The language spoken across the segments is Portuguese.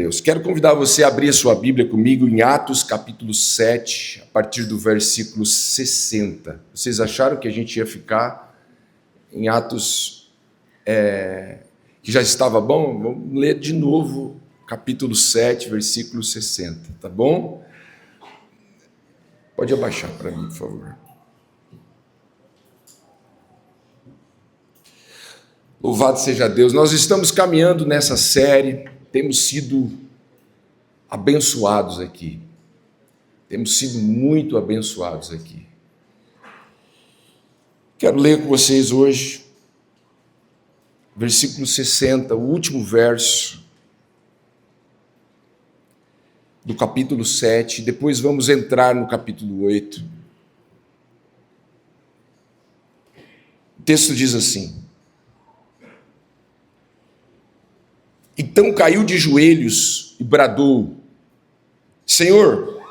Deus. Quero convidar você a abrir a sua Bíblia comigo em Atos capítulo 7, a partir do versículo 60. Vocês acharam que a gente ia ficar em Atos que já estava bom? Vamos ler de novo capítulo 7, versículo 60, tá bom? Pode abaixar para mim, por favor. Louvado seja Deus. Nós estamos caminhando nessa série, temos sido abençoados aqui. Temos sido muito abençoados aqui. Quero ler com vocês hoje, versículo 60, o último verso do capítulo 7, depois vamos entrar no capítulo 8. O texto diz assim: Então caiu de joelhos e bradou: Senhor,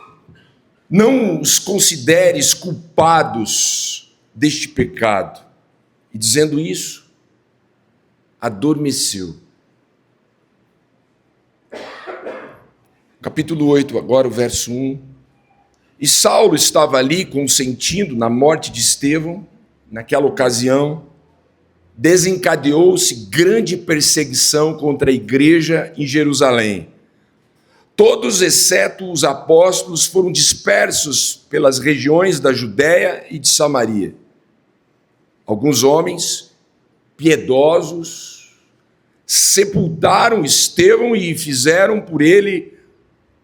não os consideres culpados deste pecado. E dizendo isso, adormeceu. Capítulo 8, agora o verso 1. E Saulo estava ali consentindo na morte de Estevão. Naquela ocasião, desencadeou-se grande perseguição contra a igreja em Jerusalém. Todos, exceto os apóstolos, foram dispersos pelas regiões da Judéia e de Samaria. Alguns homens piedosos sepultaram Estevão e fizeram por ele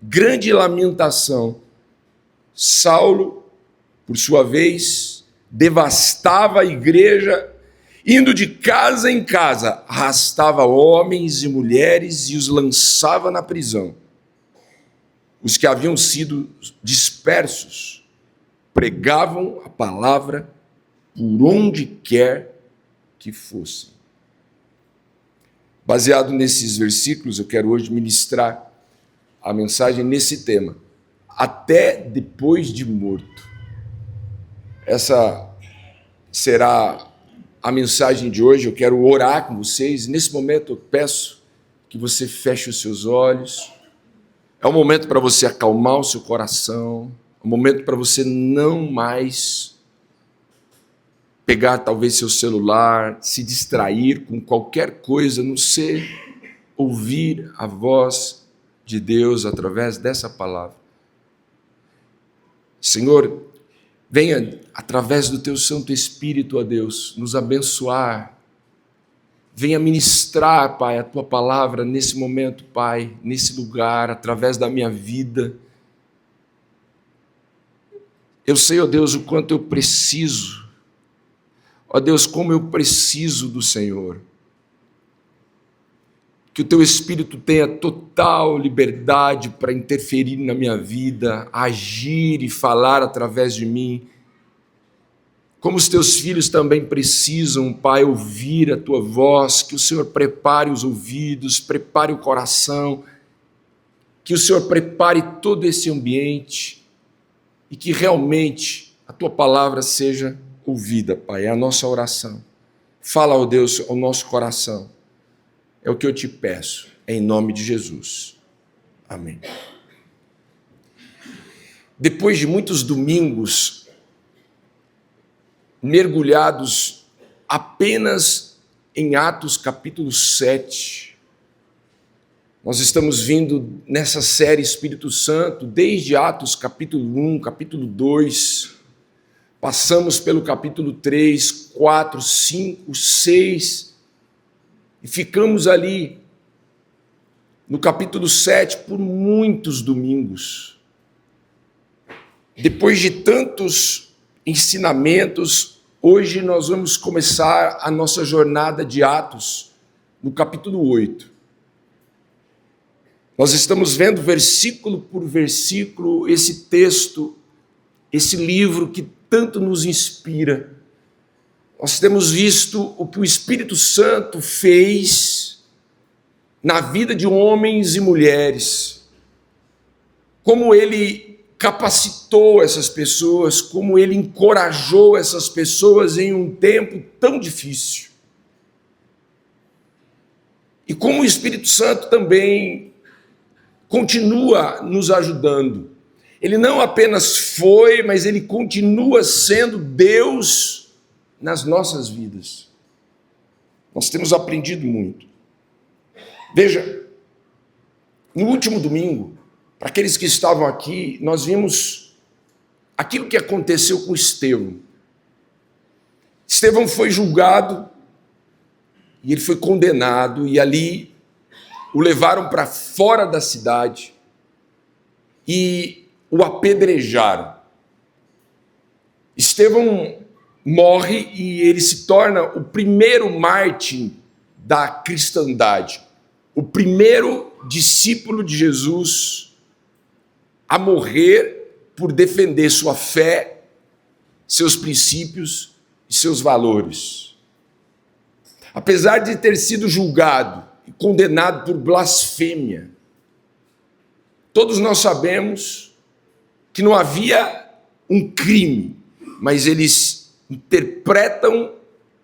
grande lamentação. Saulo, por sua vez, devastava a igreja, indo de casa em casa, arrastava homens e mulheres e os lançava na prisão. Os que haviam sido dispersos pregavam a palavra por onde quer que fossem. Baseado nesses versículos, eu quero hoje ministrar a mensagem nesse tema: até depois de morto. Essa será a mensagem de hoje. Eu quero orar com vocês. Nesse momento eu peço que você feche os seus olhos. É um momento para você acalmar o seu coração. É um momento para você não mais pegar talvez seu celular, se distrair com qualquer coisa, não ser ouvir a voz de Deus através dessa palavra. Senhor, venha através do teu Santo Espírito, ó Deus, nos abençoar. Venha ministrar, Pai, a tua palavra nesse momento, Pai, nesse lugar, através da minha vida. Eu sei, ó Deus, o quanto eu preciso. Ó Deus, como eu preciso do Senhor. Que o teu Espírito tenha total liberdade para interferir na minha vida, agir e falar através de mim. Como os teus filhos também precisam, Pai, ouvir a tua voz, que o Senhor prepare os ouvidos, prepare o coração, que o Senhor prepare todo esse ambiente e que realmente a tua palavra seja ouvida, Pai. É a nossa oração. Fala, ó Deus, ao nosso coração. É o que eu te peço, em nome de Jesus. Amém. Depois de muitos domingos mergulhados apenas em Atos capítulo 7, nós estamos vindo nessa série Espírito Santo, desde Atos capítulo 1, capítulo 2, passamos pelo capítulo 3, 4, 5, 6, e ficamos ali no capítulo 7 por muitos domingos. Depois de tantos ensinamentos, hoje nós vamos começar a nossa jornada de Atos no capítulo 8. Nós estamos vendo versículo por versículo esse texto, esse livro que tanto nos inspira. Nós temos visto o que o Espírito Santo fez na vida de homens e mulheres, como ele capacitou essas pessoas, como ele encorajou essas pessoas em um tempo tão difícil. E como o Espírito Santo também continua nos ajudando. Ele não apenas foi, mas ele continua sendo Deus nas nossas vidas. Nós temos aprendido muito. Veja, no último domingo, para aqueles que estavam aqui, nós vimos aquilo que aconteceu com Estevão. Estevão foi julgado e ele foi condenado, e ali o levaram para fora da cidade e o apedrejaram. Estevão morre e ele se torna o primeiro mártir da cristandade, o primeiro discípulo de Jesus a morrer por defender sua fé, seus princípios e seus valores. Apesar de ter sido julgado e condenado por blasfêmia, todos nós sabemos que não havia um crime, mas eles interpretam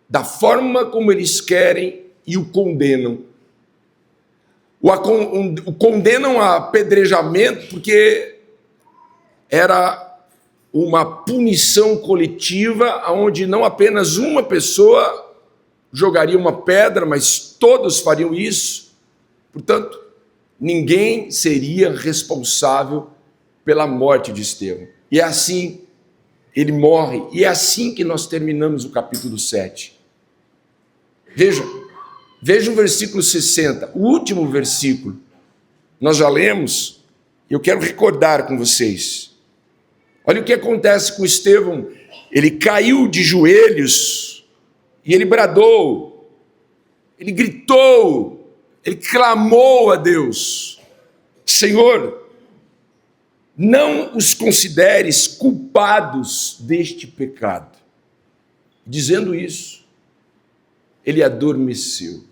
da forma como eles querem e o condenam. O condenam a apedrejamento porque era uma punição coletiva onde não apenas uma pessoa jogaria uma pedra, mas todos fariam isso. Portanto, ninguém seria responsável pela morte de Estevão. E é assim, ele morre, e é assim que nós terminamos o capítulo 7. Veja o versículo 60, o último versículo. Nós já lemos, e eu quero recordar com vocês. Olha o que acontece com Estevão. Ele caiu de joelhos e ele bradou, ele gritou, ele clamou a Deus: Senhor, não os consideres culpados deste pecado. Dizendo isso, ele adormeceu.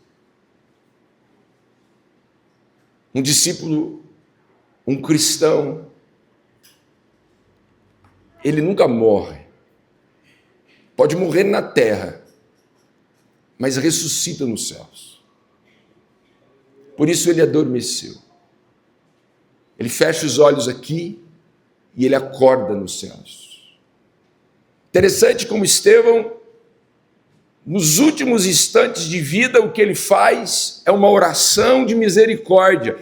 Um discípulo, um cristão, ele nunca morre. Pode morrer na terra, mas ressuscita nos céus. Por isso ele adormeceu. Ele fecha os olhos aqui e ele acorda nos céus. Interessante como Estevão, nos últimos instantes de vida, o que ele faz é uma oração de misericórdia,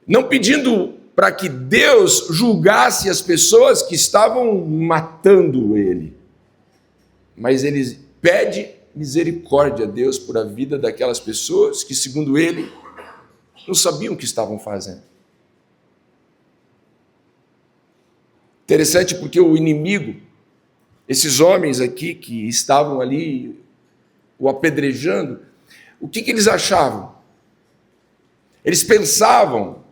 não pedindo para que Deus julgasse as pessoas que estavam matando ele, mas ele pede misericórdia a Deus por a vida daquelas pessoas que, segundo ele, não sabiam o que estavam fazendo. Interessante porque o inimigo, esses homens aqui que estavam ali o apedrejando, o que eles achavam? Eles pensavam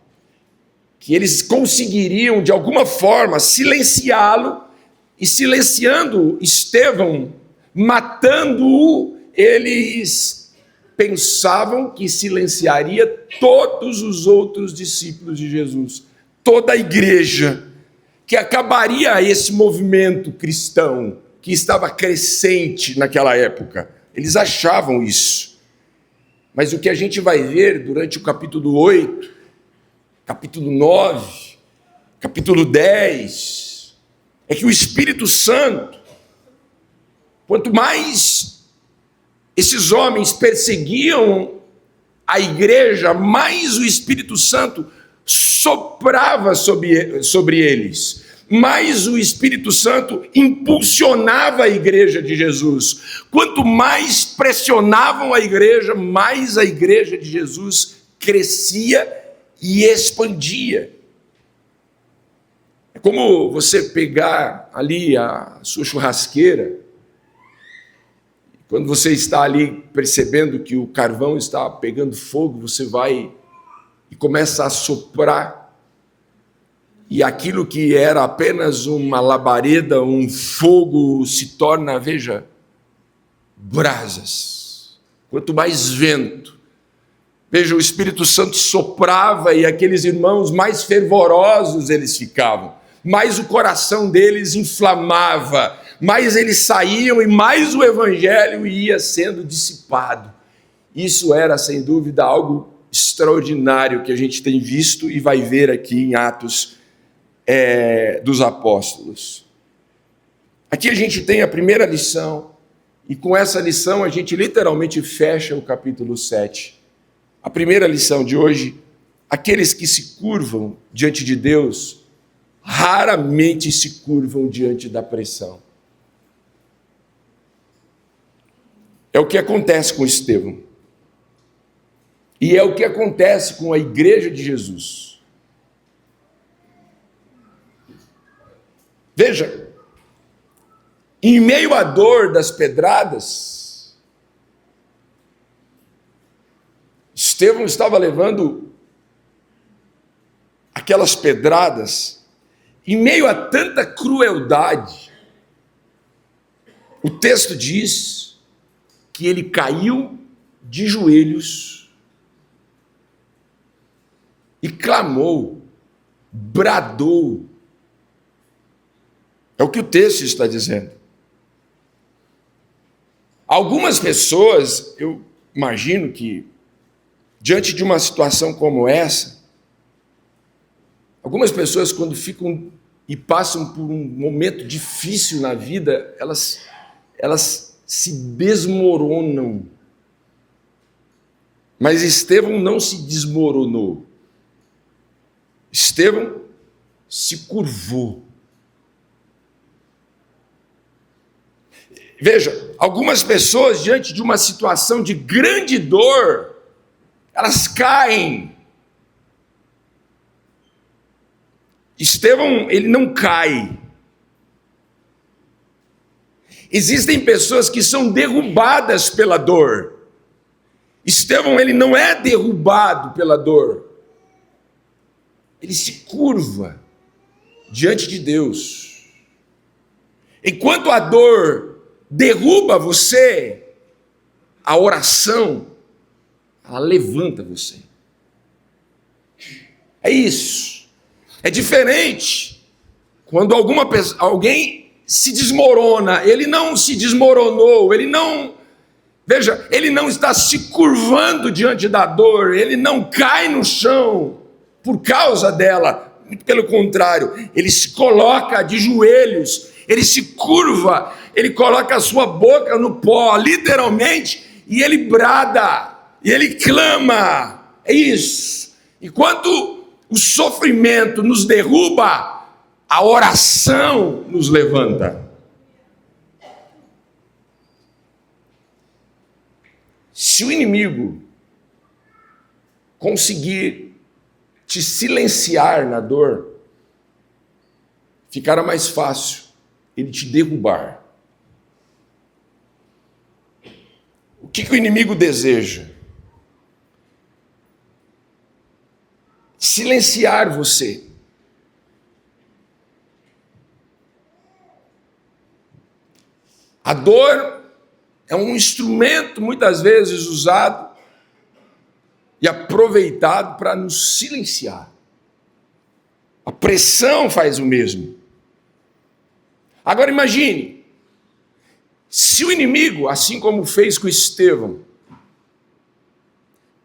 que eles conseguiriam, de alguma forma, silenciá-lo, e silenciando Estevão, matando-o, eles pensavam que silenciaria todos os outros discípulos de Jesus, toda a igreja, que acabaria esse movimento cristão que estava crescente naquela época. Eles achavam isso. Mas o que a gente vai ver durante o capítulo 8, capítulo 9, capítulo 10, é que o Espírito Santo, quanto mais esses homens perseguiam a igreja, mais o Espírito Santo soprava sobre eles, mais o Espírito Santo impulsionava a igreja de Jesus. Quanto mais pressionavam a igreja, mais a igreja de Jesus crescia e expandia. É como você pegar ali a sua churrasqueira, quando você está ali percebendo que o carvão está pegando fogo, você vai e começa a soprar, e aquilo que era apenas uma labareda, um fogo, se torna, veja, brasas. Quanto mais vento. Veja, o Espírito Santo soprava e aqueles irmãos mais fervorosos eles ficavam, mais o coração deles inflamava, mais eles saíam e mais o evangelho ia sendo dissipado. Isso era, sem dúvida, algo extraordinário que a gente tem visto e vai ver aqui em Atos dos Apóstolos. Aqui a gente tem a primeira lição, e com essa lição a gente literalmente fecha o capítulo 7. A primeira lição de hoje: aqueles que se curvam diante de Deus raramente se curvam diante da pressão. É o que acontece com Estevão. E é o que acontece com a igreja de Jesus. Veja, em meio à dor das pedradas, Estevão estava levando aquelas pedradas, em meio a tanta crueldade. O texto diz que ele caiu de joelhos e clamou, bradou. É o que o texto está dizendo. Algumas pessoas, eu imagino que, diante de uma situação como essa, algumas pessoas, quando ficam e passam por um momento difícil na vida, elas se desmoronam. Mas Estevão não se desmoronou. Estevão se curvou. Veja, algumas pessoas, diante de uma situação de grande dor, elas caem. Estevão, ele não cai. Existem pessoas que são derrubadas pela dor. Estevão, ele não é derrubado pela dor. Ele se curva diante de Deus. Enquanto a dor derruba você, a oração, ela levanta você. É isso. É diferente quando alguém se desmorona. Ele não se desmoronou, ele não está se curvando diante da dor, ele não cai no chão por causa dela. Muito pelo contrário, ele se coloca de joelhos, ele se curva, ele coloca a sua boca no pó, literalmente, e ele brada, e ele clama. É isso. E quando o sofrimento nos derruba, a oração nos levanta. Se o inimigo conseguir te silenciar na dor, ficará mais fácil ele te derrubar. O que o inimigo deseja? Silenciar você. A dor é um instrumento muitas vezes usado e aproveitado para nos silenciar. A pressão faz o mesmo. Agora imagine, se o inimigo, assim como fez com Estevão,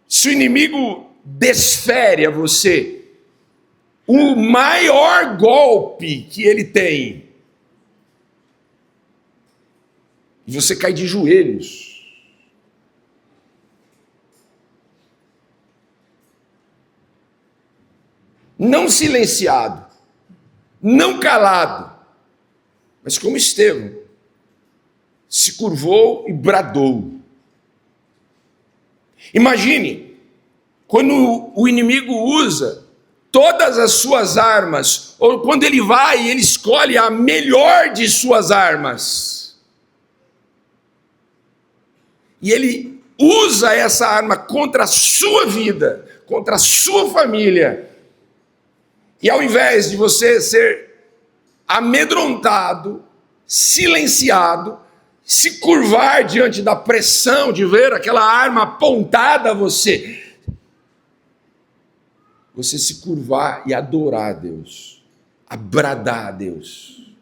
se o inimigo desfere a você o maior golpe que ele tem, e você cai de joelhos, não silenciado, não calado, mas como Estevão, se curvou e bradou. Imagine, quando o inimigo usa todas as suas armas, ou quando ele vai e ele escolhe a melhor de suas armas, e ele usa essa arma contra a sua vida, contra a sua família, e ao invés de você ser amedrontado, silenciado, se curvar diante da pressão de ver aquela arma apontada a você, você se curvar e adorar a Deus, bradar a Deus.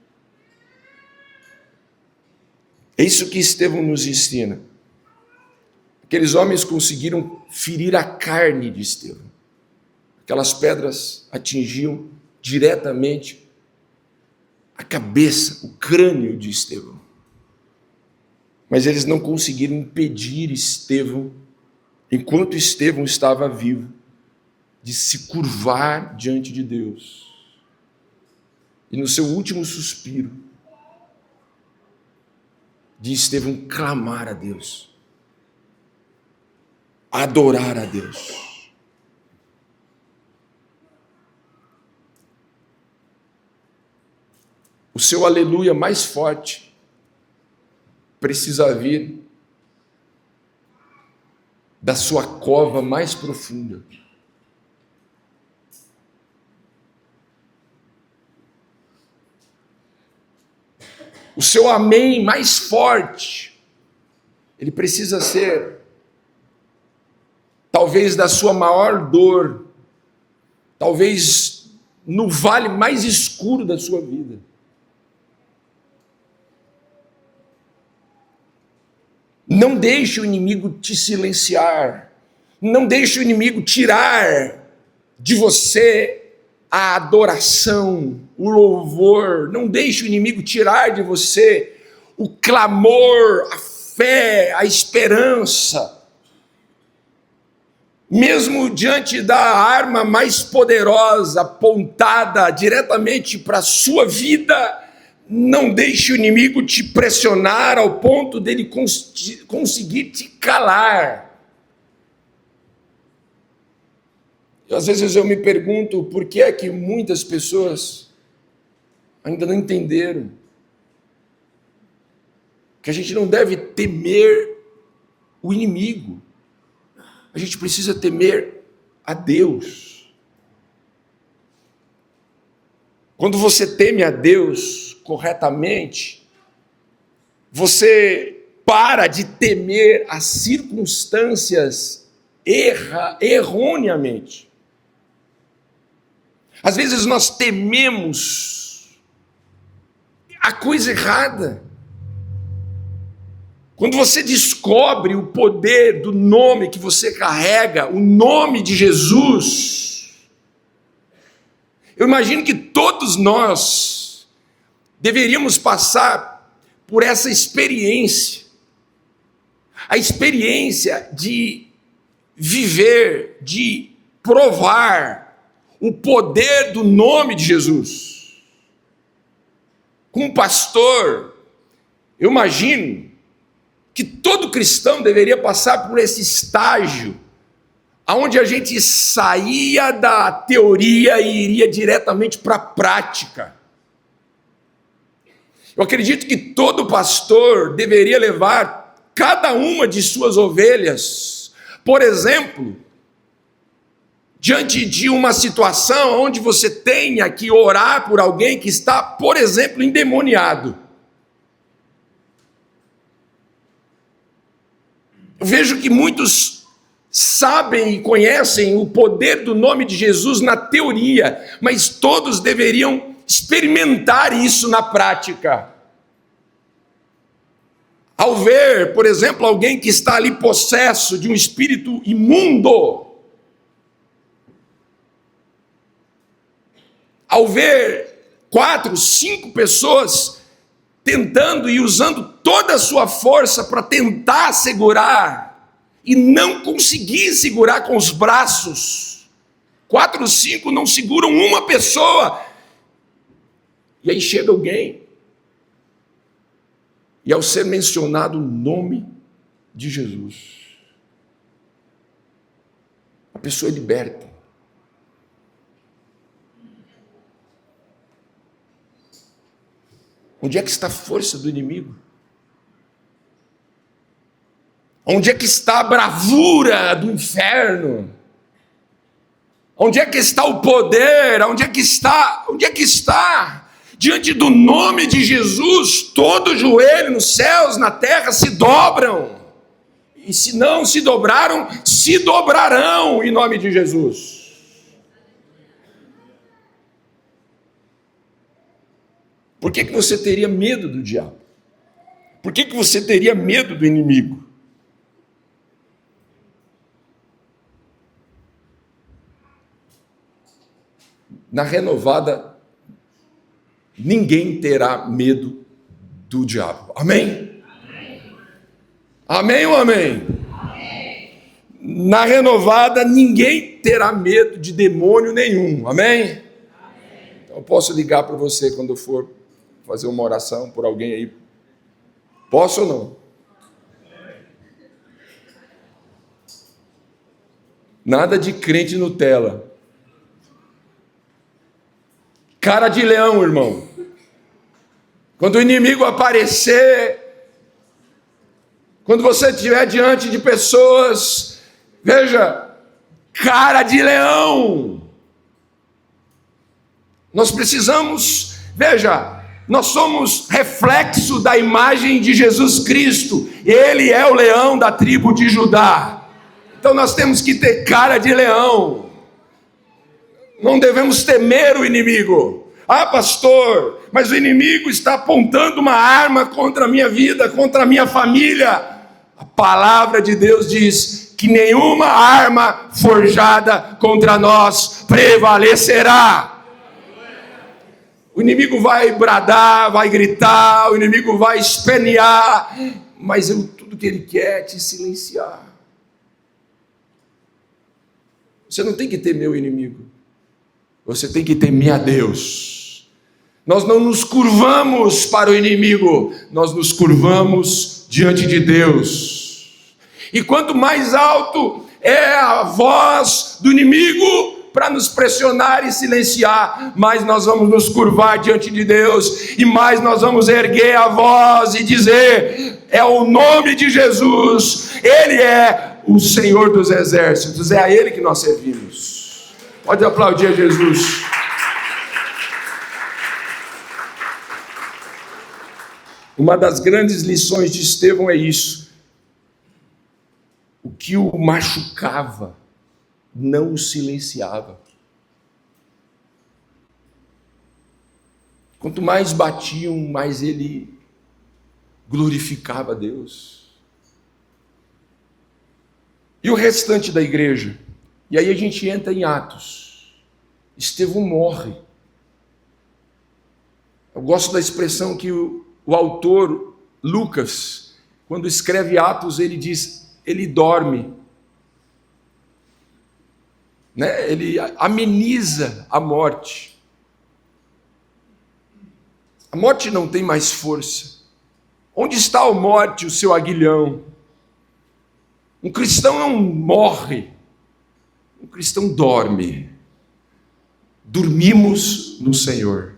É isso que Estevão nos ensina. Aqueles homens conseguiram ferir a carne de Estevão. Aquelas pedras atingiam diretamente a cabeça, o crânio de Estevão. Mas eles não conseguiram impedir Estevão, enquanto Estevão estava vivo, de se curvar diante de Deus. E no seu último suspiro, de Estevão clamar a Deus, adorar a Deus. O seu aleluia mais forte precisa vir da sua cova mais profunda. O seu amém mais forte, ele precisa ser, talvez, da sua maior dor, talvez no vale mais escuro da sua vida. Não deixe o inimigo te silenciar, não deixe o inimigo tirar de você a adoração, o louvor, não deixe o inimigo tirar de você o clamor, a fé, a esperança. Mesmo diante da arma mais poderosa apontada diretamente para a sua vida, não deixe o inimigo te pressionar ao ponto dele conseguir te calar. Às vezes eu me pergunto por que é que muitas pessoas ainda não entenderam que a gente não deve temer o inimigo, a gente precisa temer a Deus. Quando você teme a Deus corretamente, você para de temer as circunstâncias erroneamente. Às vezes nós tememos a coisa errada. Quando você descobre o poder do nome que você carrega, o nome de Jesus, eu imagino que todos nós deveríamos passar por essa experiência, a experiência de viver, de provar o poder do nome de Jesus. Como pastor, eu imagino que todo cristão deveria passar por esse estágio, onde a gente saía da teoria e iria diretamente para a prática. Eu acredito que todo pastor deveria levar cada uma de suas ovelhas, por exemplo, diante de uma situação onde você tenha que orar por alguém que está, por exemplo, endemoniado. Eu vejo que muitos sabem e conhecem o poder do nome de Jesus na teoria, mas todos deveriam experimentar isso na prática. Ao ver, por exemplo, alguém que está ali possesso de um espírito imundo, ao ver 4, 5 pessoas tentando e usando toda a sua força para tentar segurar, e não conseguir segurar com os braços, 4, 5 não seguram uma pessoa, e aí chega alguém, e ao ser mencionado o nome de Jesus, a pessoa é liberta. Onde é que está a força do inimigo? Onde é que está a bravura do inferno? Onde é que está o poder? Onde é que está? Onde é que está? Diante do nome de Jesus, todo joelho nos céus, na terra se dobram. E se não se dobraram, se dobrarão em nome de Jesus. Por que você teria medo do diabo? Por que você teria medo do inimigo? na renovada, ninguém terá medo do diabo. Amém? Amém ou amém? Na renovada, ninguém terá medo de demônio nenhum. Amém? Então, eu posso ligar para você quando eu for fazer uma oração por alguém aí. Posso ou não? Nada de crente Nutella. Cara de leão, irmão. Quando o inimigo aparecer, quando você estiver diante de pessoas, veja, cara de leão. Nós precisamos, veja, nós somos reflexo da imagem de Jesus Cristo. Ele é o leão da tribo de Judá. Então nós temos que ter cara de leão. Não devemos temer o inimigo. Ah, pastor, mas o inimigo está apontando uma arma contra a minha vida, contra a minha família. A palavra de Deus diz que nenhuma arma forjada contra nós prevalecerá. O inimigo vai bradar, vai gritar, o inimigo vai espernear, mas tudo que ele quer é te silenciar. Você não tem que temer o inimigo. Você tem que temer a Deus. Nós não nos curvamos para o inimigo, nós nos curvamos diante de Deus. E quanto mais alto é a voz do inimigo para nos pressionar e silenciar, mais nós vamos nos curvar diante de Deus, e mais nós vamos erguer a voz e dizer: é o nome de Jesus, Ele é o Senhor dos exércitos, é a Ele que nós servimos. Pode aplaudir a Jesus. Uma das grandes lições de Estevão é isso. O que o machucava não o silenciava. Quanto mais batiam, mais ele glorificava a Deus. E o restante da igreja? E aí a gente entra em Atos. Estevão morre. Eu gosto da expressão que o autor Lucas, quando escreve Atos, ele diz: ele dorme. Né? Ele ameniza a morte. A morte não tem mais força. Onde está a morte, o seu aguilhão? Um cristão não morre. Um cristão dorme. Dormimos no Senhor.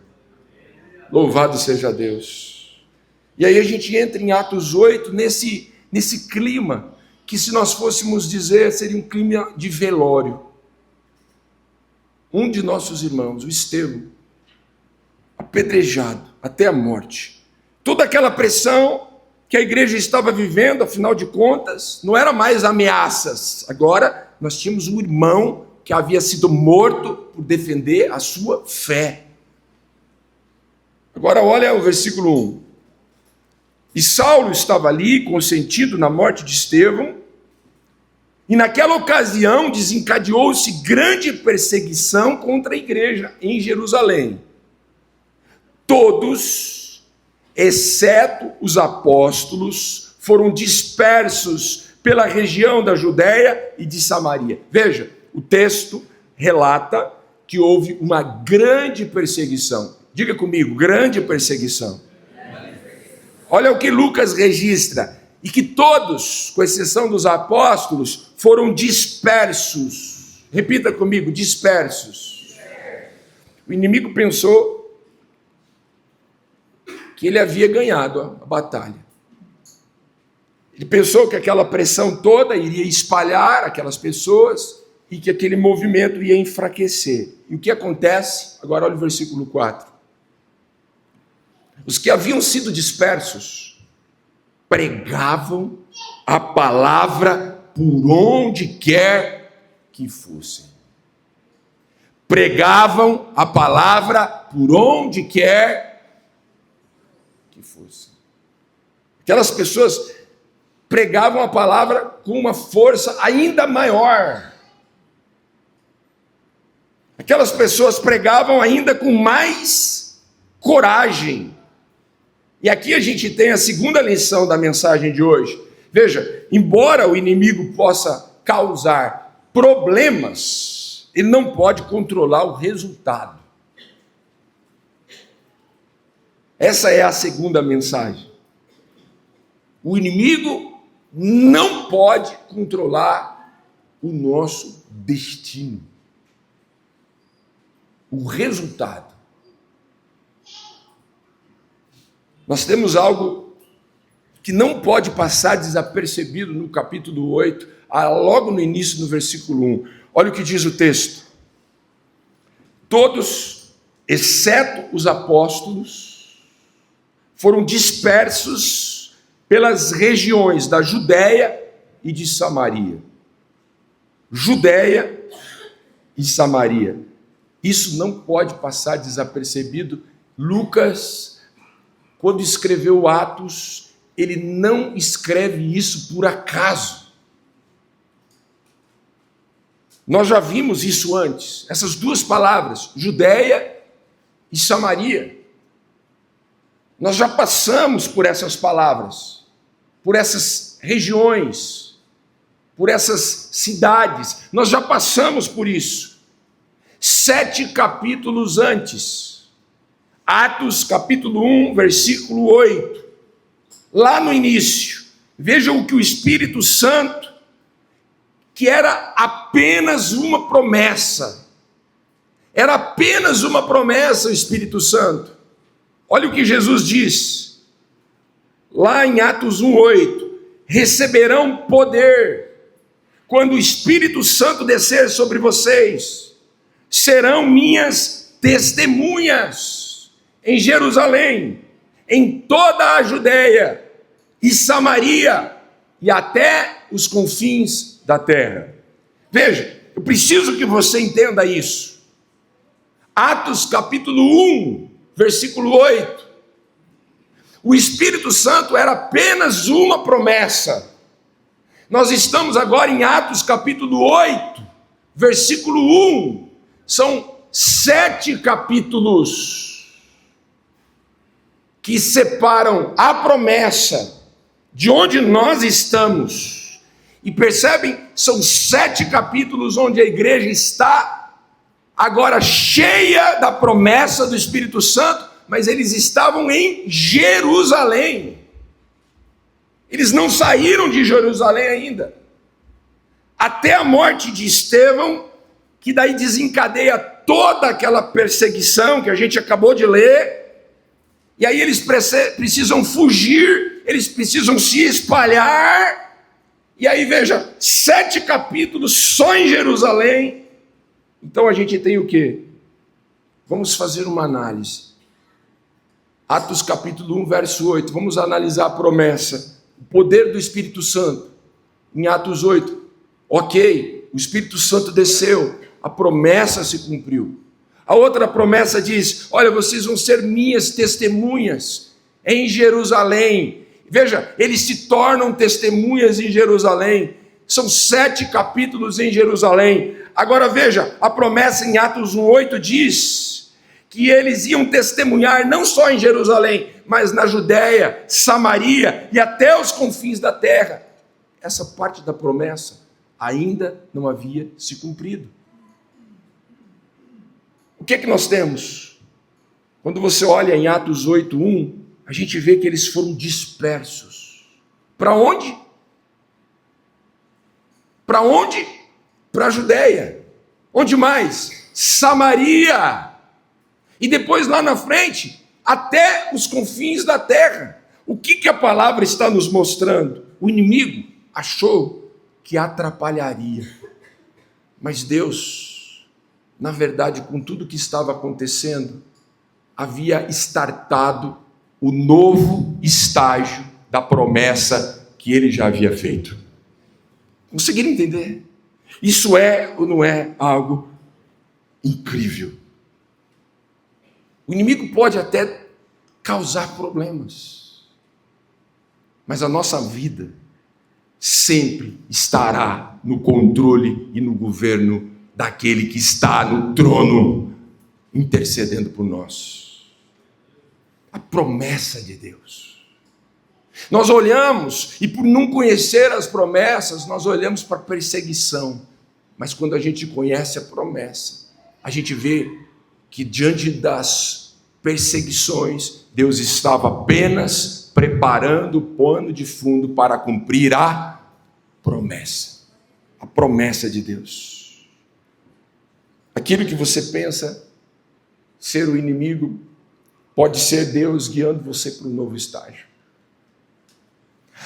Louvado seja Deus. E aí a gente entra em Atos 8, nesse clima, que se nós fôssemos dizer, seria um clima de velório. Um de nossos irmãos, o Estevão, apedrejado até a morte. Toda aquela pressão que a igreja estava vivendo, afinal de contas, não era mais ameaças. Agora nós tínhamos um irmão que havia sido morto por defender a sua fé. Agora olha o versículo 1. E Saulo estava ali, consentido na morte de Estevão, e naquela ocasião desencadeou-se grande perseguição contra a igreja em Jerusalém. Todos, exceto os apóstolos, foram dispersos pela região da Judéia e de Samaria. Veja, o texto relata que houve uma grande perseguição. Diga comigo, grande perseguição. Olha o que Lucas registra. E que todos, com exceção dos apóstolos, foram dispersos. Repita comigo, dispersos. O inimigo pensou que ele havia ganhado a batalha. Ele pensou que aquela pressão toda iria espalhar aquelas pessoas e que aquele movimento ia enfraquecer. E o que acontece? Agora olha o versículo 4. Os que haviam sido dispersos pregavam a palavra por onde quer que fossem. Pregavam a palavra por onde quer que fossem. Aquelas pessoas pregavam a palavra com uma força ainda maior. Aquelas pessoas pregavam ainda com mais coragem. E aqui a gente tem a segunda lição da mensagem de hoje. Veja, embora o inimigo possa causar problemas, ele não pode controlar o resultado. Essa é a segunda mensagem. O inimigo não pode controlar o nosso destino, o resultado. Nós temos algo que não pode passar desapercebido no capítulo 8, logo no início, no versículo 1. Olha o que diz o texto. Todos, exceto os apóstolos, foram dispersos pelas regiões da Judéia e de Samaria. Judéia e Samaria. Isso não pode passar desapercebido. Lucas, quando escreveu Atos, ele não escreve isso por acaso. Nós já vimos isso antes, essas duas palavras, Judéia e Samaria. Nós já passamos por essas palavras, por essas regiões, por essas cidades. Nós já passamos por isso. 7 capítulos antes. Atos capítulo 1, versículo 8. Lá no início, vejam o que o Espírito Santo, que era apenas uma promessa. Era apenas uma promessa, o Espírito Santo. Olha o que Jesus diz, lá em Atos 1:8, receberão poder quando o Espírito Santo descer sobre vocês, serão minhas testemunhas em Jerusalém, em toda a Judéia e Samaria e até os confins da terra. Veja, eu preciso que você entenda isso. Atos capítulo 1, versículo 8. O Espírito Santo era apenas uma promessa. Nós estamos agora em Atos capítulo 8, versículo 1. São 7 capítulos que separam a promessa de onde nós estamos. E percebem, são 7 capítulos onde a igreja está agora cheia da promessa do Espírito Santo, mas eles estavam em Jerusalém. Eles não saíram de Jerusalém ainda. Até a morte de Estevão, que daí desencadeia toda aquela perseguição que a gente acabou de ler. E aí eles precisam fugir, eles precisam se espalhar. E aí veja, 7 capítulos só em Jerusalém. Então a gente tem o quê? Vamos fazer uma análise. Atos capítulo 1, verso 8. Vamos analisar a promessa, o poder do Espírito Santo. Em Atos 8, ok, o Espírito Santo desceu, a promessa se cumpriu. A outra promessa diz, olha, vocês vão ser minhas testemunhas em Jerusalém. Veja, eles se tornam testemunhas em Jerusalém. São 7 capítulos em Jerusalém. Agora veja, a promessa em Atos 1:8 diz que eles iam testemunhar não só em Jerusalém, mas na Judéia, Samaria e até os confins da terra. Essa parte da promessa ainda não havia se cumprido. O que é que nós temos? Quando você olha em Atos 8:1, a gente vê que eles foram dispersos. Para onde? Para onde? Para a Judéia. Onde mais? Samaria. E depois lá na frente, até os confins da terra. O que a palavra está nos mostrando? O inimigo achou que atrapalharia. Mas Deus, na verdade, com tudo que estava acontecendo, havia startado o novo estágio da promessa que ele já havia feito. Conseguiram entender? Isso é ou não é algo incrível? O inimigo pode até causar problemas, mas a nossa vida sempre estará no controle e no governo daquele que está no trono intercedendo por nós. A promessa de Deus. Nós olhamos, e por não conhecer as promessas, nós olhamos para a perseguição. Mas quando a gente conhece a promessa, a gente vê que diante das perseguições, Deus estava apenas preparando o pano de fundo para cumprir a promessa de Deus. Aquilo que você pensa ser o inimigo, pode ser Deus guiando você para um novo estágio.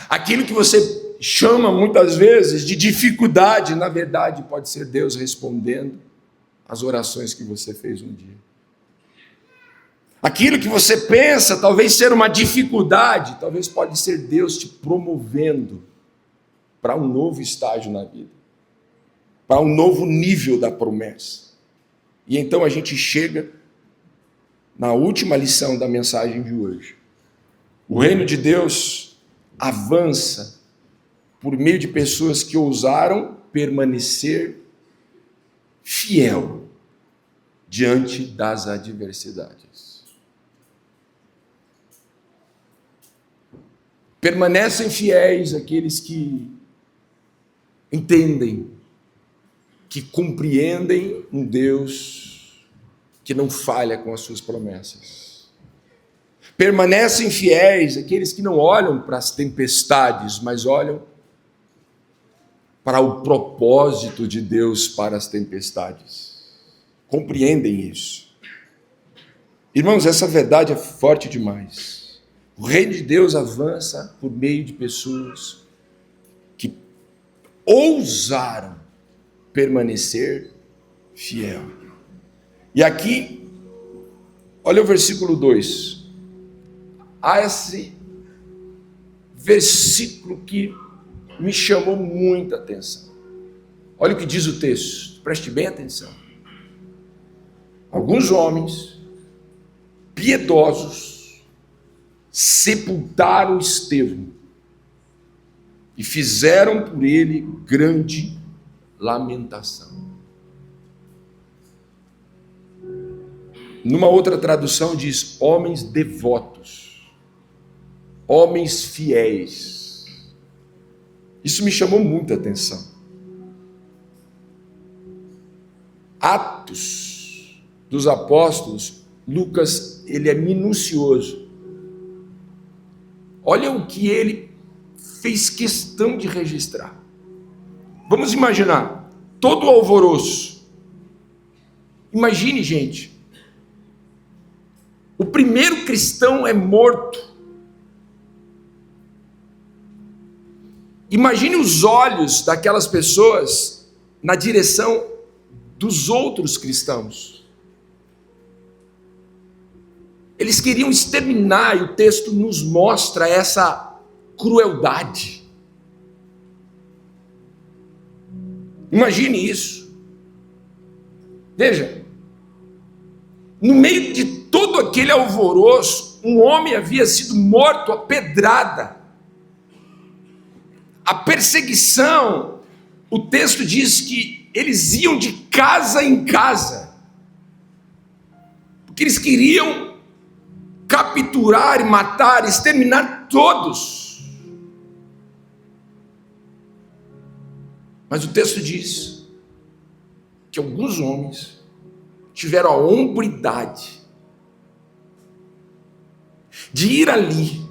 Aquilo que você chama muitas vezes de dificuldade, na verdade pode ser Deus respondendo às orações que você fez um dia. Aquilo que você pensa talvez ser uma dificuldade, talvez pode ser Deus te promovendo para um novo estágio na vida, para um novo nível da promessa. E então a gente chega na última lição da mensagem de hoje. O reino de Deus avança por meio de pessoas que ousaram permanecer fiel diante das adversidades. Permanecem fiéis aqueles que entendem, que compreendem um Deus que não falha com as suas promessas. Permanecem fiéis aqueles que não olham para as tempestades, mas olham para o propósito de Deus para as tempestades. Compreendem isso. Irmãos, essa verdade é forte demais. O reino de Deus avança por meio de pessoas que ousaram permanecer fiel. E aqui, olha o versículo 2. Há esse versículo que me chamou muita atenção. Olha o que diz o texto, preste bem atenção. Alguns homens piedosos sepultaram Estevão e fizeram por ele grande lamentação. Numa outra tradução diz homens devotos, homens fiéis. Isso me chamou muita atenção. Atos dos Apóstolos, Lucas, ele é minucioso. Olha o que ele fez questão de registrar. Vamos imaginar, todo o alvoroço. Imagine, gente, o primeiro cristão é morto. Imagine os olhos daquelas pessoas na direção dos outros cristãos. Eles queriam exterminar, e o texto nos mostra essa crueldade. Imagine isso. Veja, no meio de todo aquele alvoroço, um homem havia sido morto a pedrada. A perseguição, o texto diz que eles iam de casa em casa, porque eles queriam capturar e matar, exterminar todos. Mas o texto diz que alguns homens tiveram a hombridade de ir ali,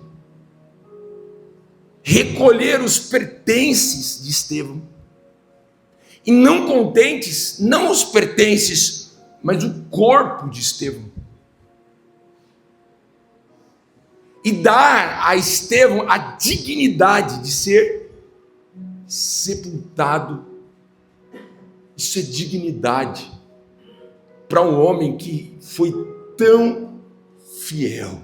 recolher os pertences de Estevão, e não contentes, não os pertences, mas o corpo de Estevão, e dar a Estevão a dignidade de ser sepultado. Isso é dignidade para um homem que foi tão fiel.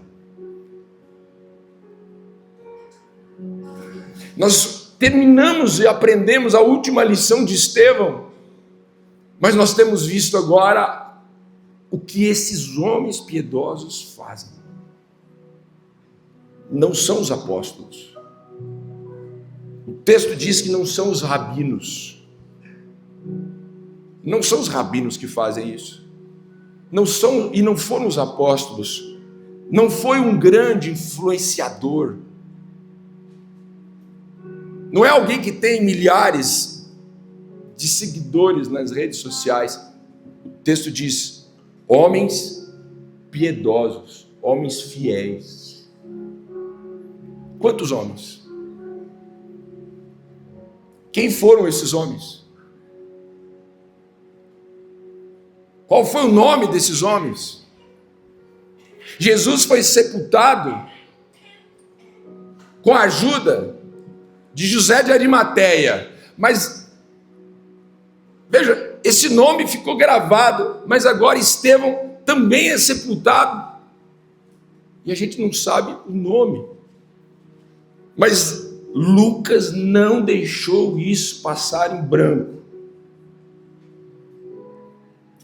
Nós terminamos e aprendemos a última lição de Estevão, mas nós temos visto agora o que esses homens piedosos fazem. Não são os apóstolos. O texto diz que não são os rabinos. Não são os rabinos que fazem isso. Não são e não foram os apóstolos. Não foi um grande influenciador. Não é alguém que tem milhares de seguidores nas redes sociais. O texto diz: homens piedosos, homens fiéis. Quantos homens? Quem foram esses homens? Qual foi o nome desses homens? Jesus foi sepultado com a ajuda de José de Arimateia, mas veja, esse nome ficou gravado, mas agora Estevão também é sepultado, e a gente não sabe o nome, mas Lucas não deixou isso passar em branco.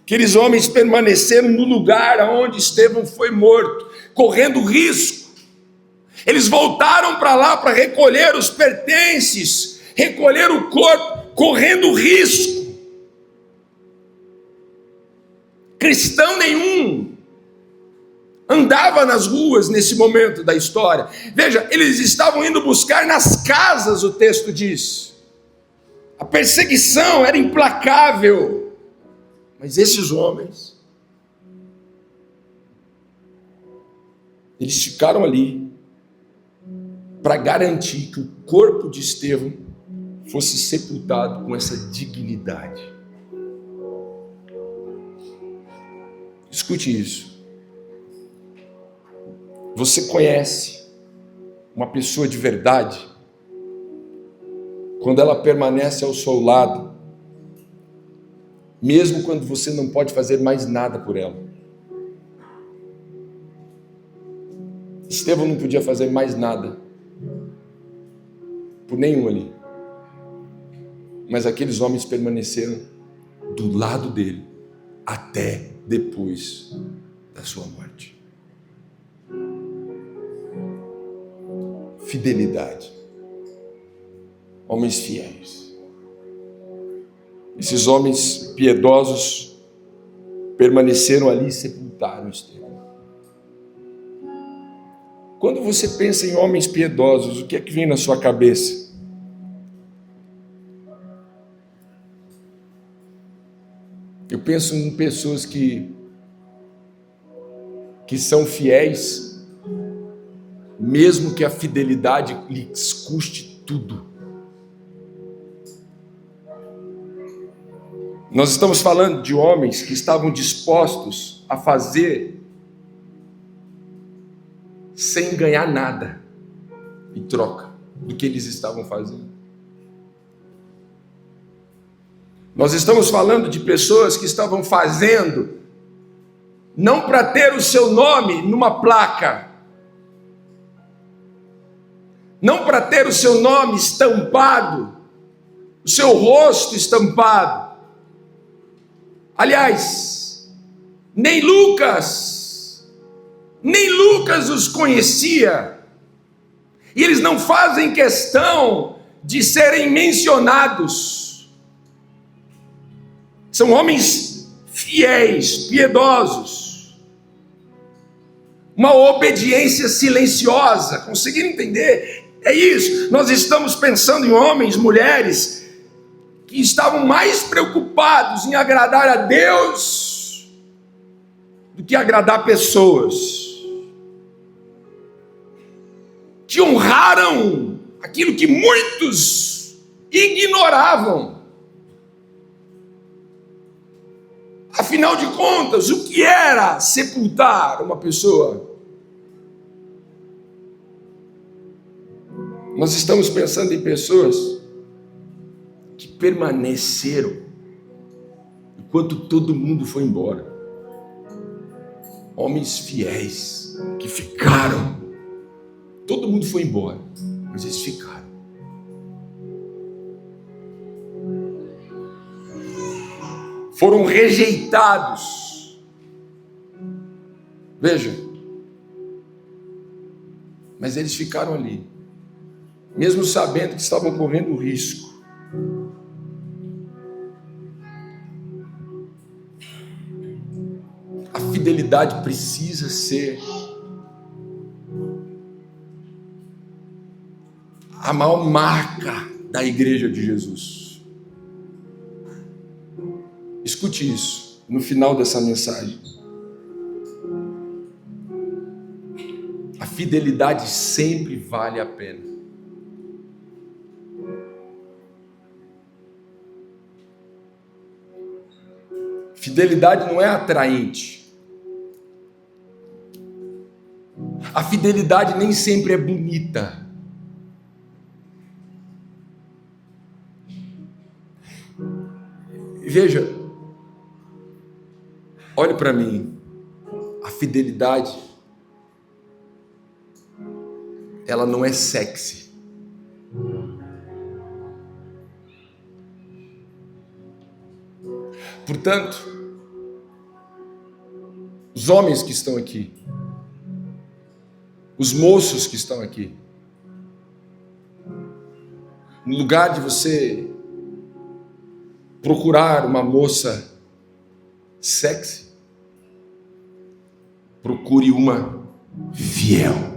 Aqueles homens permaneceram no lugar onde Estevão foi morto, correndo risco. Eles voltaram para lá para recolher os pertences, recolher o corpo, correndo risco. Cristão nenhum andava nas ruas nesse momento da história. Veja, eles estavam indo buscar nas casas, o texto diz. A perseguição era implacável. Mas esses homens, eles ficaram ali para garantir que o corpo de Estevão fosse sepultado com essa dignidade. Escute isso. Você conhece uma pessoa de verdade quando ela permanece ao seu lado, mesmo quando você não pode fazer mais nada por ela. Estevão não podia fazer mais nada por nenhum ali, mas aqueles homens permaneceram do lado dele até depois da sua morte. Fidelidade. Homens fiéis. Esses homens piedosos permaneceram ali e sepultaram Estevão. Quando você pensa em homens piedosos, o que é que vem na sua cabeça? Eu penso em pessoas que são fiéis, mesmo que a fidelidade lhes custe tudo. Nós estamos falando de homens que estavam dispostos a fazer sem ganhar nada em troca do que eles estavam fazendo. Nós estamos falando de pessoas que estavam fazendo não para ter o seu nome numa placa, não para ter o seu nome estampado, o seu rosto estampado. Aliás, nem Lucas os conhecia, e eles não fazem questão de serem mencionados. São homens fiéis, piedosos, uma obediência silenciosa. Conseguiram entender? É isso. Nós estamos pensando em homens, mulheres que estavam mais preocupados em agradar a Deus do que agradar pessoas, que honraram aquilo que muitos ignoravam. Afinal de contas, o que era sepultar uma pessoa? Nós estamos pensando em pessoas que permaneceram enquanto todo mundo foi embora. Homens fiéis que ficaram. Todo mundo foi embora, mas eles ficaram. Foram rejeitados. Veja. Mas eles ficaram ali, mesmo sabendo que estavam correndo risco. fidelidade precisa ser a maior marca da igreja de Jesus. Escute isso no final dessa mensagem. A fidelidade sempre vale a pena. Fidelidade não é atraente. A fidelidade nem sempre é bonita. Veja, olhe para mim. A fidelidade, ela não é sexy. Portanto, os homens que estão aqui, os moços que estão aqui, no lugar de você procurar uma moça sexy, procure uma fiel.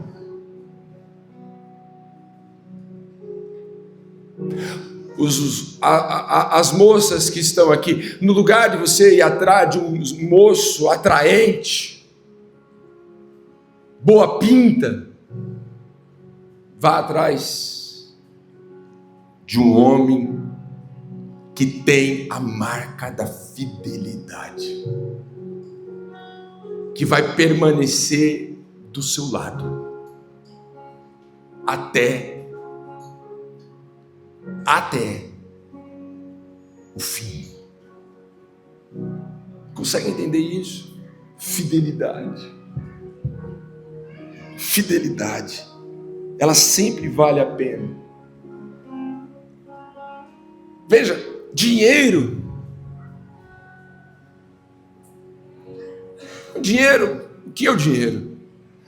As moças que estão aqui, no lugar de você ir atrás de um moço atraente, boa pinta, vá atrás de um homem que tem a marca da fidelidade, que vai permanecer do seu lado até o fim. Consegue entender isso? Fidelidade, ela sempre vale a pena. Veja, dinheiro, o que é o dinheiro?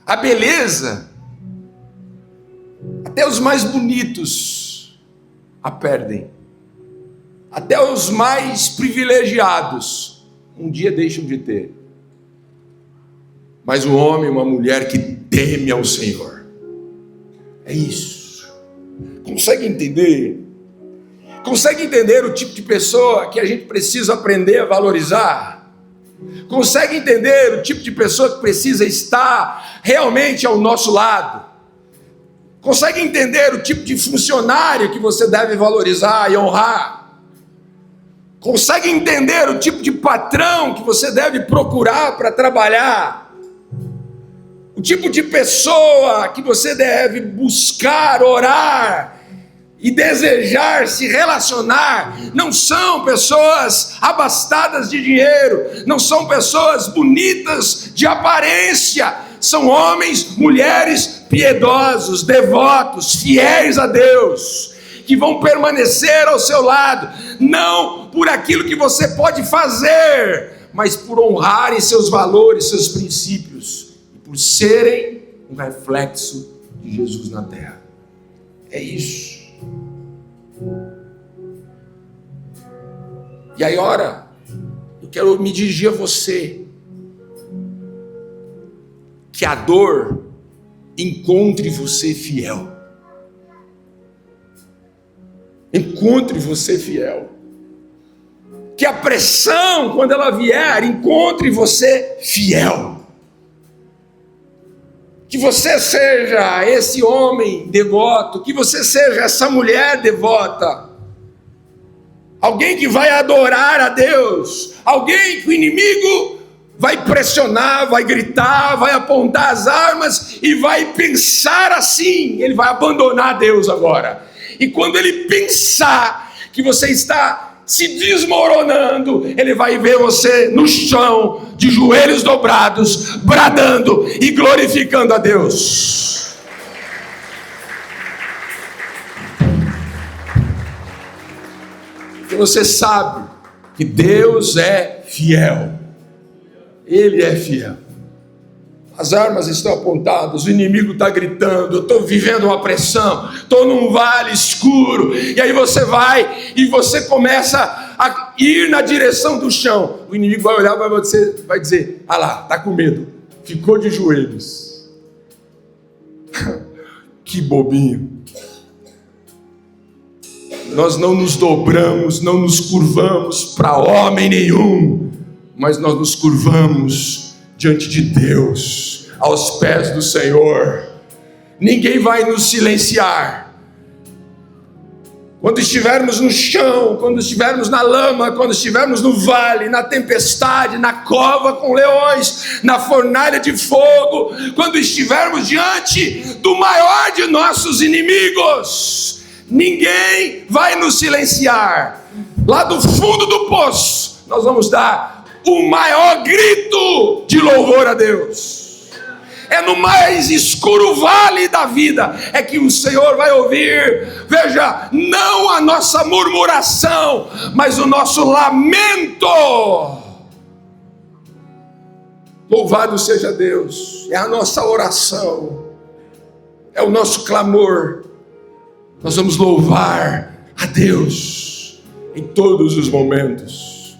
A beleza, até os mais bonitos a perdem, até os mais privilegiados um dia deixam de ter. Mas um homem, uma mulher que teme ao Senhor, é isso. Consegue entender? Consegue entender o tipo de pessoa que a gente precisa aprender a valorizar? Consegue entender o tipo de pessoa que precisa estar realmente ao nosso lado? Consegue entender o tipo de funcionário que você deve valorizar e honrar? Consegue entender o tipo de patrão que você deve procurar para trabalhar? O tipo de pessoa que você deve buscar, orar e desejar se relacionar? Não são pessoas abastadas de dinheiro, não são pessoas bonitas de aparência, são homens, mulheres piedosos, devotos, fiéis a Deus, que vão permanecer ao seu lado, não por aquilo que você pode fazer, mas por honrarem seus valores, seus princípios, e por serem um reflexo de Jesus na terra. É isso. E aí, ora, eu quero me dirigir a você, que a dor encontre você fiel. Encontre você fiel. Que a pressão, quando ela vier, encontre você fiel. Que você seja esse homem devoto, que você seja essa mulher devota. Alguém que vai adorar a Deus, alguém que o inimigo vai pressionar, vai gritar, vai apontar as armas e vai pensar assim, ele vai abandonar Deus agora. E quando ele pensar que você está se desmoronando, ele vai ver você no chão, de joelhos dobrados, bradando e glorificando a Deus. Porque você sabe que Deus é fiel. Ele é fiel. As armas estão apontadas, o inimigo está gritando, eu estou vivendo uma pressão, estou num vale escuro, e aí você vai e você começa a ir na direção do chão, o inimigo vai olhar para você, vai dizer: ah lá, está com medo, ficou de joelhos. Que bobinho. Nós não nos dobramos, não nos curvamos para homem nenhum, mas nós nos curvamos diante de Deus, aos pés do Senhor. Ninguém vai nos silenciar. Quando estivermos no chão, quando estivermos na lama, quando estivermos no vale, na tempestade, na cova com leões, na fornalha de fogo, quando estivermos diante do maior de nossos inimigos, ninguém vai nos silenciar. Lá do fundo do poço, nós vamos dar o maior grito de louvor a Deus. É no mais escuro vale da vida é que o Senhor vai ouvir, veja, não a nossa murmuração, mas o nosso lamento. Louvado seja Deus, é a nossa oração, é o nosso clamor. Nós vamos louvar a Deus em todos os momentos.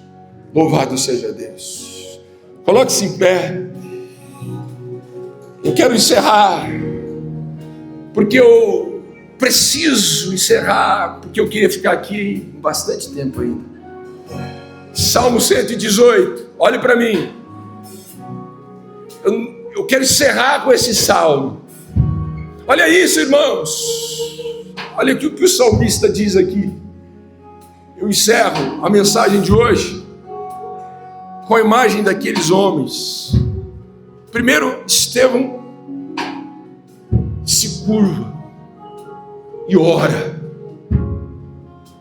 Louvado seja Deus. Coloque-se em pé. Eu quero encerrar, porque eu preciso encerrar, porque eu queria ficar aqui bastante tempo ainda. Salmo 118, olhe para mim. Eu quero encerrar com esse salmo. Olha isso, irmãos. Olha o que o salmista diz aqui. Eu encerro a mensagem de hoje com a imagem daqueles homens. Primeiro, Estevão se curva e ora,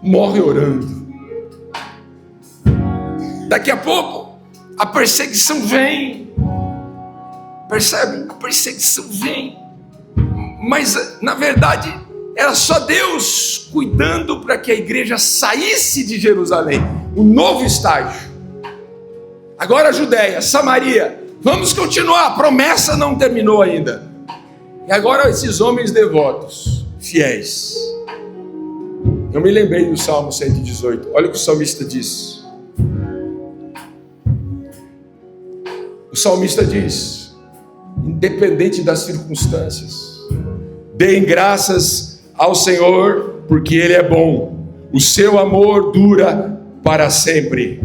morre orando. Daqui a pouco, a perseguição vem, percebe? A perseguição vem, mas na verdade era só Deus cuidando para que a igreja saísse de Jerusalém, um novo estágio. Agora a Judéia, Samaria, vamos continuar, a promessa não terminou ainda. E agora esses homens devotos, fiéis. Eu me lembrei do Salmo 118, olha o que o salmista diz. O salmista diz: independente das circunstâncias, deem graças ao Senhor, porque Ele é bom, o seu amor dura para sempre.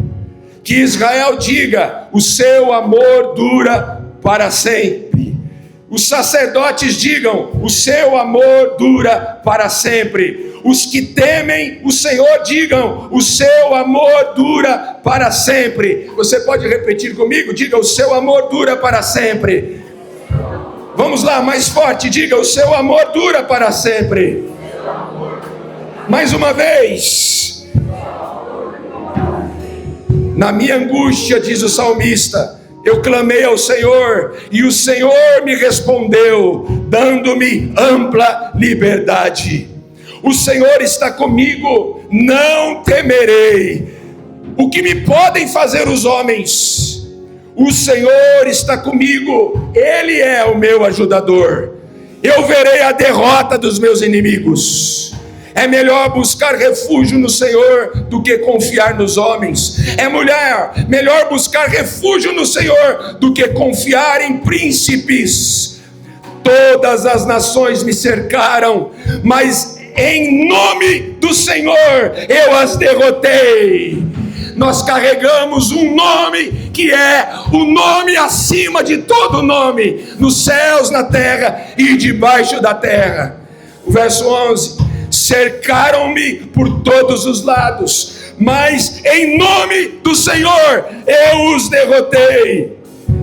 Que Israel diga: o seu amor dura para sempre. Os sacerdotes digam: o seu amor dura para sempre. Os que temem o Senhor digam: o seu amor dura para sempre. Você pode repetir comigo? Diga: o seu amor dura para sempre. Vamos lá, mais forte, diga: o seu amor dura para sempre. Mais uma vez. Na minha angústia, diz o salmista, eu clamei ao Senhor, e o Senhor me respondeu, dando-me ampla liberdade. O Senhor está comigo, não temerei. O que me podem fazer os homens? O Senhor está comigo, Ele é o meu ajudador. Eu verei a derrota dos meus inimigos. É melhor buscar refúgio no Senhor do que confiar nos homens. É melhor buscar refúgio no Senhor do que confiar em príncipes. Todas as nações me cercaram, mas em nome do Senhor eu as derrotei. Nós carregamos um nome que é o nome acima de todo nome, nos céus, na terra e debaixo da terra. O verso 11: cercaram-me por todos os lados, mas em nome do Senhor eu os derrotei.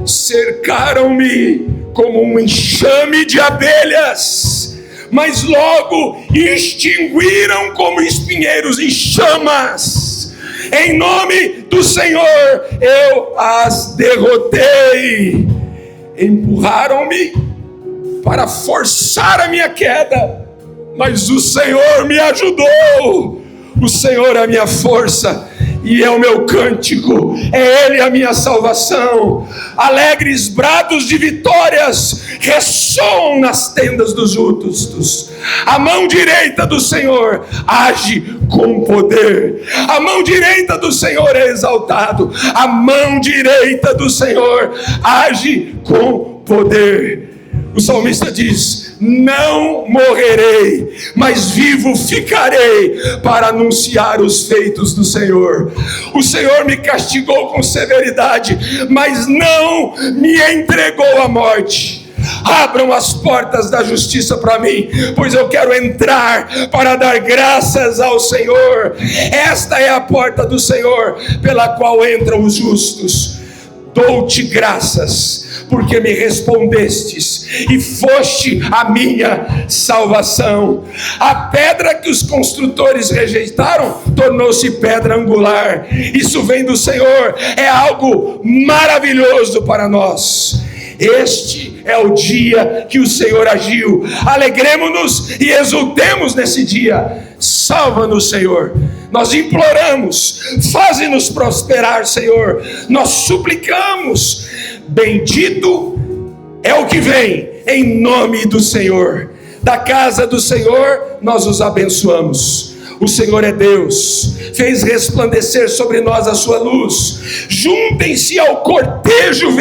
Cercaram-me como um enxame de abelhas, mas logo extinguiram como espinheiros em chamas. Em nome do Senhor eu as derrotei. Empurraram-me para forçar a minha queda, mas o Senhor me ajudou. O Senhor é a minha força e é o meu cântico, é Ele a minha salvação. Alegres brados de vitórias ressoam nas tendas dos justos. A mão direita do Senhor age com poder. A mão direita do Senhor é exaltado. A mão direita do Senhor age com poder. O salmista diz: não morrerei, mas vivo ficarei para anunciar os feitos do Senhor. O Senhor me castigou com severidade, mas não me entregou à morte. Abram as portas da justiça para mim, pois eu quero entrar para dar graças ao Senhor. Esta é a porta do Senhor, pela qual entram os justos. Dou-te graças, porque me respondestes e foste a minha salvação. A pedra que os construtores rejeitaram tornou-se pedra angular. Isso vem do Senhor, é algo maravilhoso para nós. Este é o dia que o Senhor agiu. Alegremo-nos e exultemos nesse dia. Salva-nos, Senhor. Nós imploramos, faze-nos prosperar, Senhor. Nós suplicamos. Bendito é o que vem em nome do Senhor. Da casa do Senhor nós os abençoamos. O Senhor é Deus, fez resplandecer sobre nós a sua luz. Juntem-se ao cortejo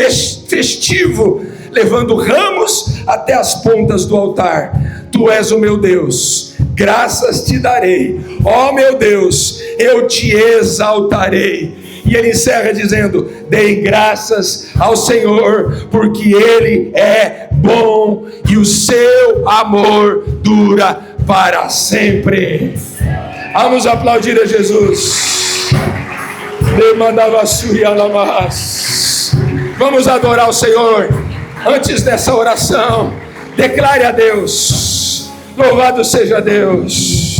festivo, levando ramos até as pontas do altar. Tu és o meu Deus, graças te darei. Ó meu Deus, eu te exaltarei. E ele encerra dizendo: deem graças ao Senhor, porque Ele é bom e o seu amor dura para sempre. Vamos aplaudir a Jesus. Vamos adorar o Senhor. Antes dessa oração, declare a Deus: louvado seja Deus.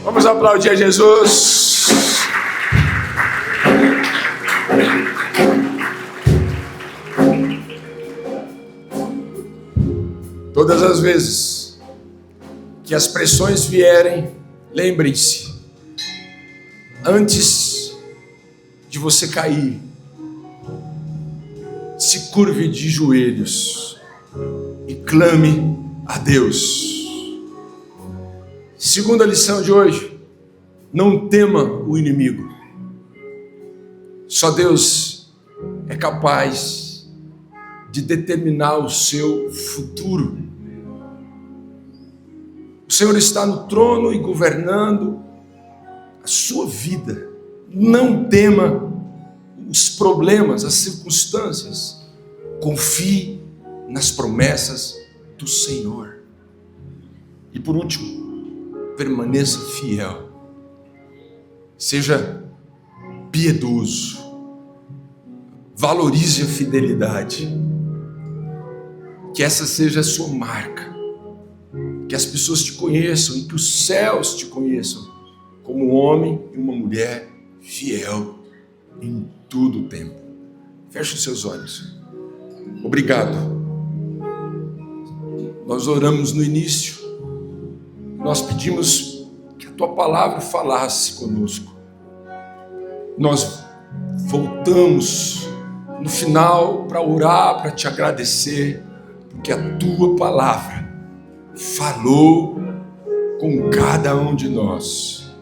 Vamos aplaudir a Jesus. Todas as vezes que as pressões vierem, lembrem-se, antes de você cair, se curve de joelhos e clame a Deus. Segunda lição de hoje: não tema o inimigo. Só Deus é capaz de determinar o seu futuro. O Senhor está no trono e governando a sua vida. Não tema os problemas, as circunstâncias. Confie nas promessas do Senhor. E por último, permaneça fiel. Seja piedoso. Valorize a fidelidade. Que essa seja a sua marca. Que as pessoas te conheçam e que os céus te conheçam como um homem e uma mulher fiel em todo o tempo. Feche os seus olhos. Obrigado. Nós oramos no início. Nós pedimos que a tua palavra falasse conosco. Nós voltamos no final para orar, para te agradecer, porque a tua palavra falou com cada um de nós.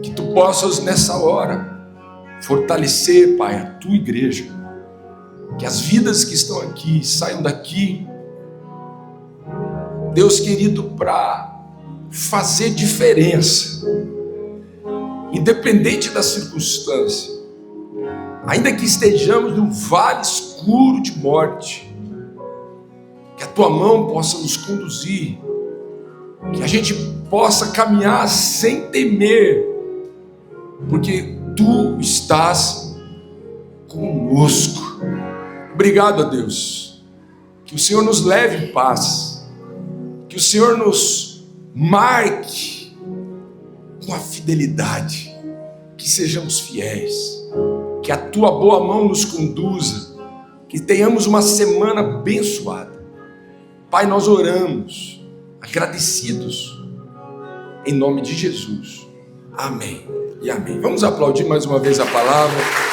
Que tu possas nessa hora fortalecer, Pai, a tua igreja, que as vidas que estão aqui saiam daqui, Deus querido, para fazer diferença, independente da circunstância, ainda que estejamos num vale escuro de morte, que a tua mão possa nos conduzir, que a gente possa caminhar sem temer, porque tu estás conosco. Obrigado a Deus, que o Senhor nos leve em paz, que o Senhor nos marque com a fidelidade, que sejamos fiéis, que a tua boa mão nos conduza, que tenhamos uma semana abençoada. Pai, nós oramos, agradecidos, em nome de Jesus. Amém e amém. Vamos aplaudir mais uma vez a palavra.